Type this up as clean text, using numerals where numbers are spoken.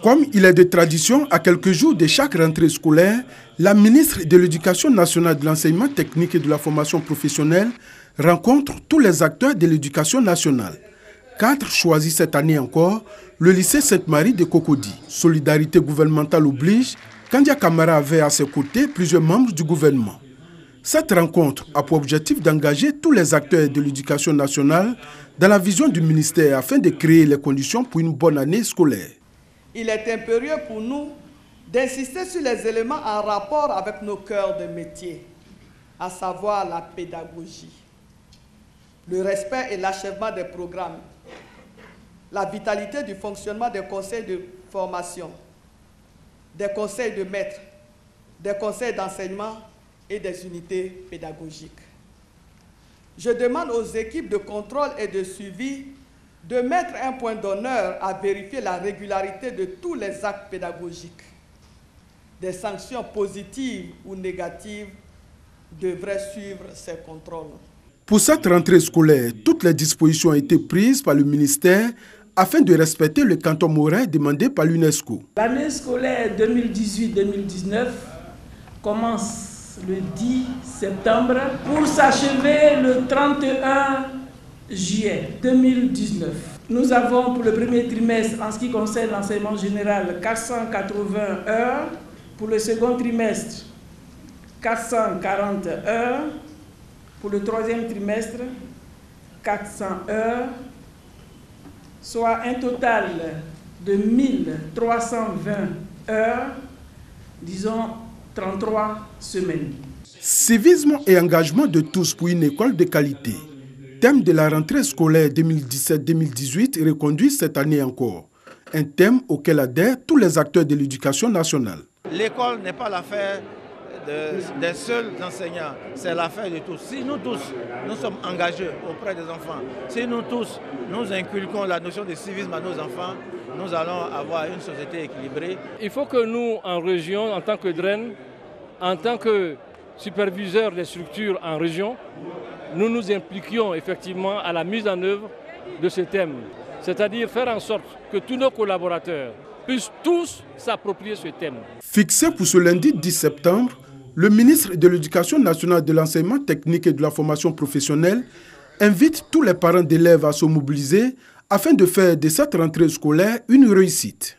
Comme il est de tradition, à quelques jours de chaque rentrée scolaire, la ministre de l'Éducation nationale, de l'enseignement technique et de la formation professionnelle rencontre tous les acteurs de l'éducation nationale. 4 choisis cette année encore, le lycée Sainte-Marie de Cocody. Solidarité gouvernementale oblige, Kandia Camara avait à ses côtés plusieurs membres du gouvernement. Cette rencontre a pour objectif d'engager tous les acteurs de l'éducation nationale dans la vision du ministère afin de créer les conditions pour une bonne année scolaire. Il est impérieux pour nous d'insister sur les éléments en rapport avec nos cœurs de métier, à savoir la pédagogie, le respect et l'achèvement des programmes, la vitalité du fonctionnement des conseils de formation, des conseils de maîtres, des conseils d'enseignement et des unités pédagogiques. Je demande aux équipes de contrôle et de suivi de mettre un point d'honneur à vérifier la régularité de tous les actes pédagogiques. Des sanctions positives ou négatives devraient suivre ces contrôles. Pour cette rentrée scolaire, toutes les dispositions ont été prises par le ministère afin de respecter le quantum horaire demandé par l'UNESCO. L'année scolaire 2018-2019 commence le 10 septembre pour s'achever le 31 juillet 2019. Nous avons pour le premier trimestre, en ce qui concerne l'enseignement général, 480 heures. Pour le second trimestre, 440 heures. Pour le troisième trimestre, 400 heures. Soit un total de 1320 heures, disons 33 semaines. Civisme et engagement de tous pour une école de qualité. Thème de la rentrée scolaire 2017-2018 reconduit cette année encore. Un thème auquel adhèrent tous les acteurs de l'éducation nationale. L'école n'est pas l'affaire des seuls enseignants, c'est l'affaire de tous. Si nous tous, nous sommes engagés auprès des enfants, si nous tous, nous inculquons la notion de civisme à nos enfants, nous allons avoir une société équilibrée. Il faut que nous, en région, en tant que DREN, en tant que superviseurs des structures en région, nous nous impliquions effectivement à la mise en œuvre de ce thème. C'est-à-dire faire en sorte que tous nos collaborateurs puissent tous s'approprier ce thème. Fixé pour ce lundi 10 septembre, le ministre de l'Éducation nationale, de l'enseignement technique et de la formation professionnelle invite tous les parents d'élèves à se mobiliser afin de faire de cette rentrée scolaire une réussite.